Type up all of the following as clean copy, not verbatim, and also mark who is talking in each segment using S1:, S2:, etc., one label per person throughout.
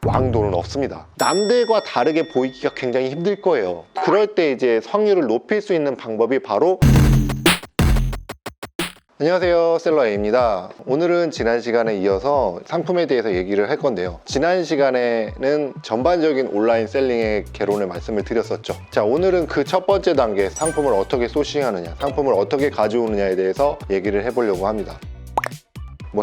S1: 왕도는 없습니다. 남들과 다르게 보이기가 굉장히 힘들 거예요. 그럴 때 이제 확률을 높일 수 있는 방법이 바로 안녕하세요, 셀러 A입니다. 오늘은 지난 시간에 이어서 상품에 대해서 얘기를 할 건데요. 지난 시간에는 전반적인 온라인 셀링의 개론을 말씀을 드렸었죠. 자, 오늘은 그 첫 번째 단계, 상품을 어떻게 소싱하느냐, 상품을 어떻게 가져오느냐에 대해서 얘기를 해보려고 합니다.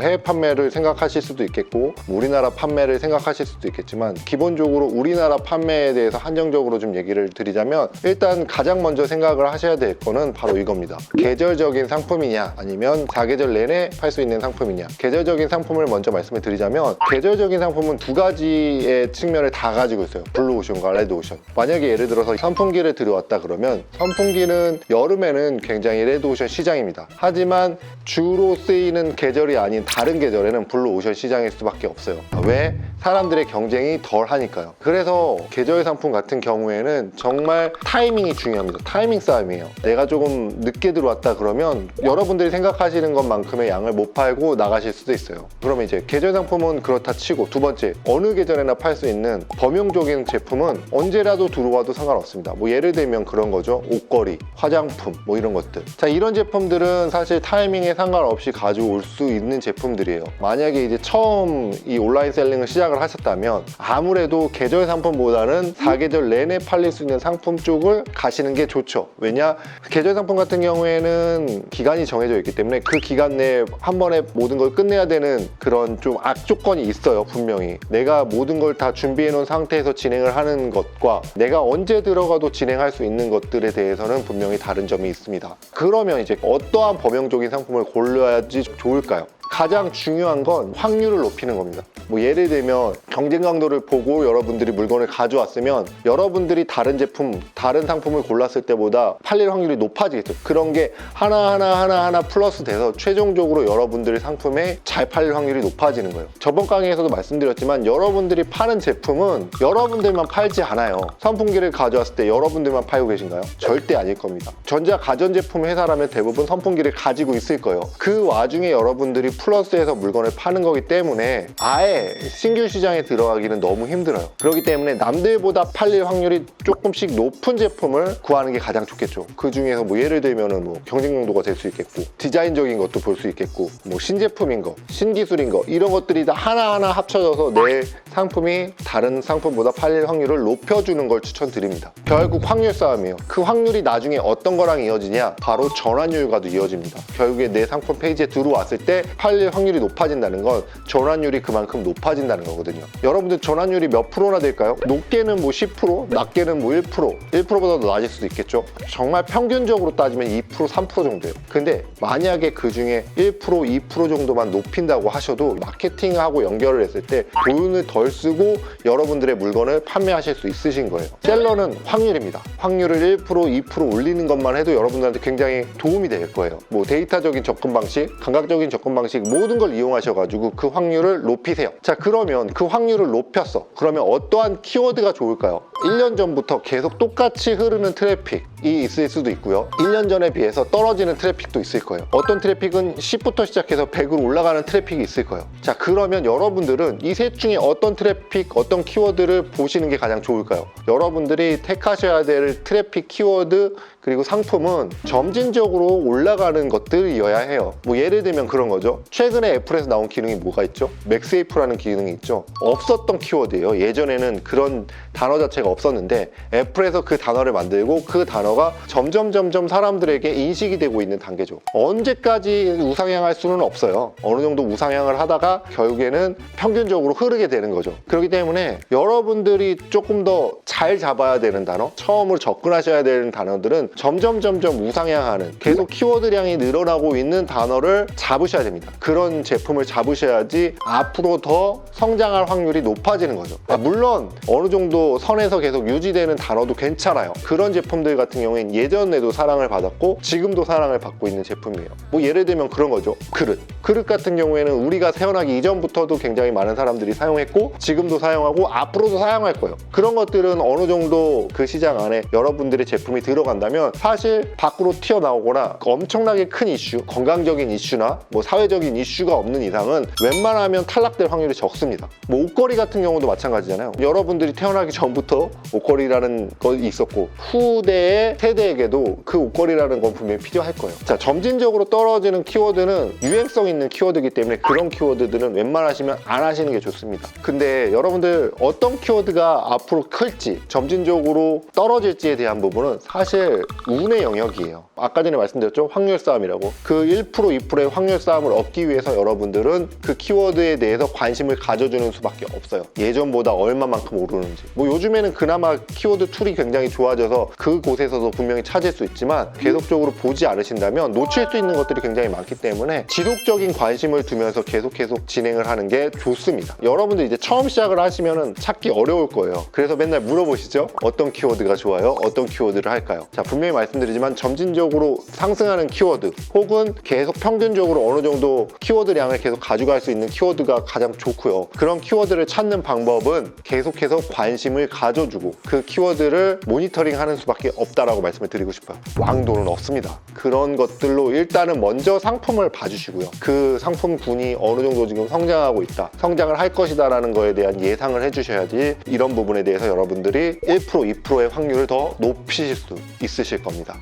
S1: 해외 판매를 생각하실 수도 있겠고 우리나라 판매를 생각하실 수도 있겠지만, 기본적으로 우리나라 판매에 대해서 한정적으로 좀 얘기를 드리자면, 일단 가장 먼저 생각을 하셔야 될 거는 바로 이겁니다. 계절적인 상품이냐, 아니면 사계절 내내 팔 수 있는 상품이냐. 계절적인 상품을 먼저 말씀을 드리자면, 계절적인 상품은 두 가지의 측면을 다 가지고 있어요. 블루오션과 레드오션. 만약에 예를 들어서 선풍기를 들여왔다 그러면, 선풍기는 여름에는 굉장히 레드오션 시장입니다. 하지만 주로 쓰이는 계절이 아닌 다른 계절에는 블루오션 시장일 수밖에 없어요. 왜? 사람들의 경쟁이 덜 하니까요. 그래서 계절 상품 같은 경우에는 정말 타이밍이 중요합니다. 타이밍 싸움이에요. 내가 조금 늦게 들어왔다 그러면 여러분들이 생각하시는 것만큼의 양을 못 팔고 나가실 수도 있어요. 그러면 이제 계절 상품은 그렇다 치고, 두 번째, 어느 계절에나 팔 수 있는 범용적인 제품은 언제라도 들어와도 상관없습니다. 예를 들면 그런 거죠. 옷걸이, 화장품, 이런 것들. 자, 이런 제품들은 사실 타이밍에 상관없이 가져올 수 있는 제품들이에요. 만약에 이제 처음 이 온라인 셀링을 시작을 하셨다면 아무래도 계절 상품보다는 사계절 내내 팔릴 수 있는 상품 쪽을 가시는 게 좋죠. 왜냐? 계절 상품 같은 경우에는 기간이 정해져 있기 때문에 그 기간 내에 한 번에 모든 걸 끝내야 되는 그런 좀 악조건이 있어요. 분명히 내가 모든 걸 다 준비해 놓은 상태에서 진행을 하는 것과 내가 언제 들어가도 진행할 수 있는 것들에 대해서는 분명히 다른 점이 있습니다. 그러면 이제 어떠한 범용적인 상품을 골라야지 좋을까요? 가장 중요한 건 확률을 높이는 겁니다. 예를 들면 경쟁 강도를 보고 여러분들이 물건을 가져왔으면, 여러분들이 다른 제품, 다른 상품을 골랐을 때보다 팔릴 확률이 높아지겠죠. 그런 게 하나하나 플러스 돼서 최종적으로 여러분들의 상품에 잘 팔릴 확률이 높아지는 거예요. 저번 강의에서도 말씀드렸지만, 여러분들이 파는 제품은 여러분들만 팔지 않아요. 선풍기를 가져왔을 때 여러분들만 팔고 계신가요? 절대 아닐 겁니다. 전자 가전제품 회사라면 대부분 선풍기를 가지고 있을 거예요. 그 와중에 여러분들이 플러스해서 물건을 파는 거기 때문에 아예 신규 시장에 들어가기는 너무 힘들어요. 그렇기 때문에 남들보다 팔릴 확률이 조금씩 높은 제품을 구하는 게 가장 좋겠죠. 그 중에서 예를 들면은 경쟁 용도가 될 수 있겠고, 디자인적인 것도 볼 수 있겠고, 신제품인 거, 신기술인 거, 이런 것들이 다 하나하나 합쳐져서 내 상품이 다른 상품보다 팔릴 확률을 높여주는 걸 추천드립니다. 결국 확률 싸움이에요. 그 확률이 나중에 어떤 거랑 이어지냐? 바로 전환율과도 이어집니다. 결국에 내 상품 페이지에 들어왔을 때 팔릴 확률이 높아진다는 건 전환율이 그만큼 높아진다는 거거든요. 여러분들 전환율이 몇 프로나 될까요? 높게는 10%, 낮게는 1%, 1%보다도 낮을 수도 있겠죠. 정말 평균적으로 따지면 2%, 3% 정도예요. 근데 만약에 그 중에 1%, 2% 정도만 높인다고 하셔도 마케팅하고 연결을 했을 때 돈을 덜 쓰고 여러분들의 물건을 판매하실 수 있으신 거예요. 셀러는 확률입니다. 확률을 1%, 2% 올리는 것만 해도 여러분들한테 굉장히 도움이 될 거예요. 데이터적인 접근 방식, 감각적인 접근 방식, 모든 걸 이용하셔가지고 그 확률을 높이세요. 자, 그러면 그 확률을 높였어. 그러면 어떠한 키워드가 좋을까요? 1년 전부터 계속 똑같이 흐르는 트래픽이 있을 수도 있고요. 1년 전에 비해서 떨어지는 트래픽도 있을 거예요. 어떤 트래픽은 10부터 시작해서 100으로 올라가는 트래픽이 있을 거예요. 자, 그러면 여러분들은 이 셋 중에 어떤 트래픽, 어떤 키워드를 보시는 게 가장 좋을까요? 여러분들이 택하셔야 될 트래픽, 키워드, 그리고 상품은 점진적으로 올라가는 것들이어야 해요. 예를 들면 그런 거죠. 최근에 애플에서 나온 기능이 뭐가 있죠? 맥세이프라는 기능이 있죠. 없었던 키워드예요. 예전에는 그런 단어 자체가 없었는데 애플에서 그 단어를 만들고 그 단어가 점점 사람들에게 인식이 되고 있는 단계죠. 언제까지 우상향할 수는 없어요. 어느 정도 우상향을 하다가 결국에는 평균적으로 흐르게 되는 거죠. 그렇기 때문에 여러분들이 조금 더 잘 잡아야 되는 단어, 처음으로 접근하셔야 되는 단어들은 점점 우상향하는, 계속 키워드량이 늘어나고 있는 단어를 잡으셔야 됩니다. 그런 제품을 잡으셔야지 앞으로 더 성장할 확률이 높아지는 거죠. 물론 어느 정도 선에서 계속 유지되는 단어도 괜찮아요. 그런 제품들 같은 경우에는 예전에도 사랑을 받았고 지금도 사랑을 받고 있는 제품이에요. 예를 들면 그런 거죠. 그릇 같은 경우에는 우리가 태어나기 이전부터도 굉장히 많은 사람들이 사용했고 지금도 사용하고 앞으로도 사용할 거예요. 그런 것들은 어느 정도 그 시장 안에 여러분들의 제품이 들어간다면 되면 사실 밖으로 튀어나오거나 엄청나게 큰 이슈, 건강적인 이슈나 뭐 사회적인 이슈가 없는 이상은 웬만하면 탈락될 확률이 적습니다. 뭐 옷걸이 같은 경우도 마찬가지잖아요. 여러분들이 태어나기 전부터 옷걸이라는 것이 있었고 후대의 세대에게도 그 옷걸이라는 건 분명히 필요할 거예요. 자, 점진적으로 떨어지는 키워드는 유행성 있는 키워드이기 때문에 그런 키워드들은 웬만하시면 안 하시는 게 좋습니다. 근데 여러분들 어떤 키워드가 앞으로 클지 점진적으로 떨어질지에 대한 부분은 사실 운의 영역이에요. 아까 전에 말씀드렸죠? 확률 싸움이라고. 그 1%, 2%의 확률 싸움을 얻기 위해서 여러분들은 그 키워드에 대해서 관심을 가져주는 수밖에 없어요. 예전보다 얼마만큼 오르는지. 뭐 요즘에는 그나마 키워드 툴이 굉장히 좋아져서 그곳에서도 분명히 찾을 수 있지만 계속적으로 보지 않으신다면 놓칠 수 있는 것들이 굉장히 많기 때문에 지속적인 관심을 두면서 계속 진행을 하는 게 좋습니다. 여러분들 이제 처음 시작을 하시면은 찾기 어려울 거예요. 그래서 맨날 물어보시죠? 어떤 키워드가 좋아요? 어떤 키워드를 할까요? 자, 분명히 말씀드리지만 점진적으로 상승하는 키워드 혹은 계속 평균적으로 어느 정도 키워드량을 계속 가져갈 수 있는 키워드가 가장 좋고요. 그런 키워드를 찾는 방법은 계속해서 관심을 가져주고 그 키워드를 모니터링하는 수밖에 없다라고 말씀을 드리고 싶어요. 왕도는 없습니다. 그런 것들로 일단은 먼저 상품을 봐주시고요. 그 상품군이 어느 정도 지금 성장하고 있다, 성장을 할 것이다 라는 거에 대한 예상을 해주셔야지 이런 부분에 대해서 여러분들이 1%, 2%의 확률을 더 높이실 수 있으실 겁니다.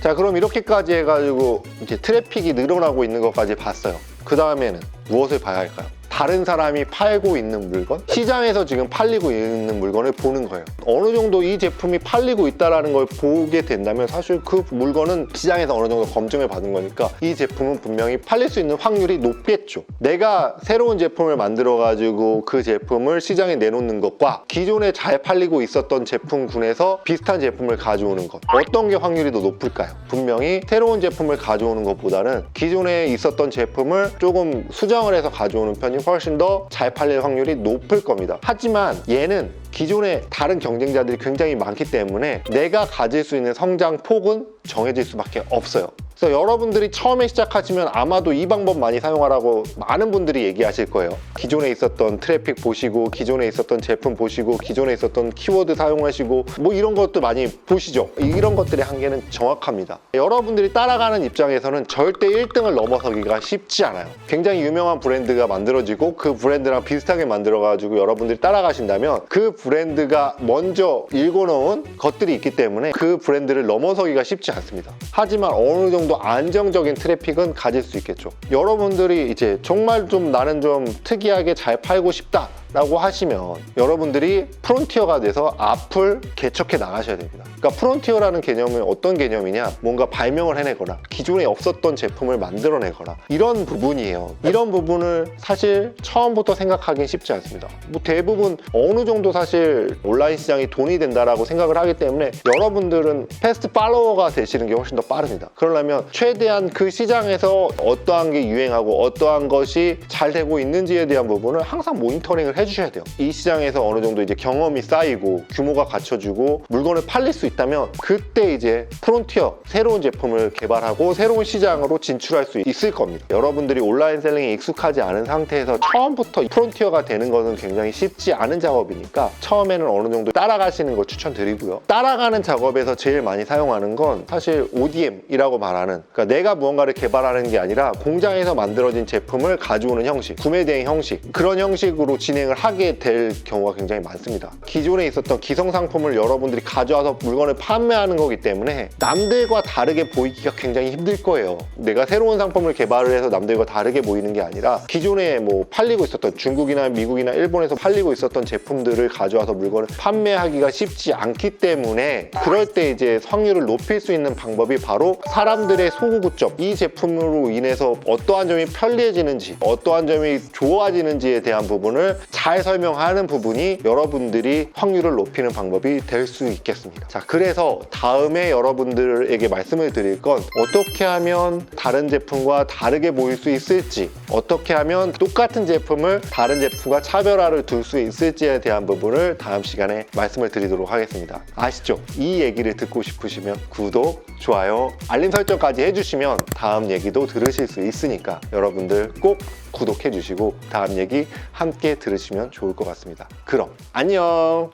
S1: 자, 그럼 이렇게까지 해가지고 이제 트래픽이 늘어나고 있는 것까지 봤어요. 그 다음에는 무엇을 봐야 할까요? 다른 사람이 팔고 있는 물건, 시장에서 지금 팔리고 있는 물건을 보는 거예요. 어느 정도 이 제품이 팔리고 있다는 걸 보게 된다면 사실 그 물건은 시장에서 어느 정도 검증을 받은 거니까 이 제품은 분명히 팔릴 수 있는 확률이 높겠죠. 내가 새로운 제품을 만들어가지고 그 제품을 시장에 내놓는 것과 기존에 잘 팔리고 있었던 제품군에서 비슷한 제품을 가져오는 것, 어떤 게 확률이 더 높을까요? 분명히 새로운 제품을 가져오는 것보다는 기존에 있었던 제품을 조금 수정을 해서 가져오는 편이 훨씬 더 잘 팔릴 확률이 높을 겁니다. 하지만 얘는 기존에 다른 경쟁자들이 굉장히 많기 때문에 내가 가질 수 있는 성장 폭은 정해질 수밖에 없어요. 그래서 여러분들이 처음에 시작하시면 아마도 이 방법 많이 사용하라고 많은 분들이 얘기하실 거예요. 기존에 있었던 트래픽 보시고 기존에 있었던 제품 보시고 기존에 있었던 키워드 사용하시고 뭐 이런 것도 많이 보시죠. 이런 것들의 한계는 정확합니다. 여러분들이 따라가는 입장에서는 절대 1등을 넘어서기가 쉽지 않아요. 굉장히 유명한 브랜드가 만들어지고 그 브랜드랑 비슷하게 만들어가지고 여러분들이 따라가신다면 그 브랜드가 먼저 일궈놓은 것들이 있기 때문에 그 브랜드를 넘어서기가 쉽지 않습니다. 하지만 어느 정도 안정적인 트래픽은 가질 수 있겠죠. 여러분들이 이제 정말 좀 나는 좀 특이하게 잘 팔고 싶다 라고 하시면 여러분들이 프론티어가 돼서 앞을 개척해 나가셔야 됩니다. 그러니까 프론티어라는 개념은 어떤 개념이냐, 뭔가 발명을 해내거나 기존에 없었던 제품을 만들어내거나 이런 부분이에요. 이런 부분을 사실 처음부터 생각하긴 쉽지 않습니다. 뭐 대부분 어느 정도 사실 온라인 시장이 돈이 된다라고 생각을 하기 때문에 여러분들은 패스트 팔로워가 되시는 게 훨씬 더 빠릅니다. 그러려면 최대한 그 시장에서 어떠한 게 유행하고 어떠한 것이 잘 되고 있는지에 대한 부분을 항상 모니터링을 해주셔야 돼요. 이 시장에서 어느 정도 이제 경험이 쌓이고 규모가 갖춰지고 물건을 팔릴 수 있다면 그때 이제 프론티어, 새로운 제품을 개발하고 새로운 시장으로 진출할 수 있을 겁니다. 여러분들이 온라인 셀링에 익숙하지 않은 상태에서 처음부터 프론티어가 되는 것은 굉장히 쉽지 않은 작업이니까 처음에는 어느 정도 따라가시는 걸 추천드리고요. 따라가는 작업에서 제일 많이 사용하는 건 사실 ODM이라고 말하는, 그러니까 내가 무언가를 개발하는 게 아니라 공장에서 만들어진 제품을 가져오는 형식, 구매 대행 형식, 그런 형식으로 진행을 하게 될 경우가 굉장히 많습니다. 기존에 있었던 기성 상품을 여러분들이 가져와서 물건을 판매하는 거기 때문에 남들과 다르게 보이기가 굉장히 힘들 거예요. 내가 새로운 상품을 개발을 해서 남들과 다르게 보이는 게 아니라 기존에 뭐 팔리고 있었던 중국이나 미국이나 일본에서 팔리고 있었던 제품들을 가져와서 물건을 판매하기가 쉽지 않기 때문에 그럴 때 이제 확률을 높일 수 있는 방법이 바로 사람들의 소구구점, 이 제품으로 인해서 어떠한 점이 편리해지는지 어떠한 점이 좋아지는지에 대한 부분을 잘 설명하는 부분이 여러분들이 확률을 높이는 방법이 될 수 있겠습니다. 자, 그래서 다음에 여러분들에게 말씀을 드릴 건 어떻게 하면 다른 제품과 다르게 보일 수 있을지, 어떻게 하면 똑같은 제품을 다른 제품과 차별화를 둘 수 있을지에 대한 부분을 다음 시간에 말씀을 드리도록 하겠습니다. 아시죠? 이 얘기를 듣고 싶으시면 구독, 좋아요, 알림 설정까지 해주시면 다음 얘기도 들으실 수 있으니까 여러분들 꼭 구독해 주시고 다음 얘기 함께 들으시면 좋을 것 같습니다. 그럼 안녕!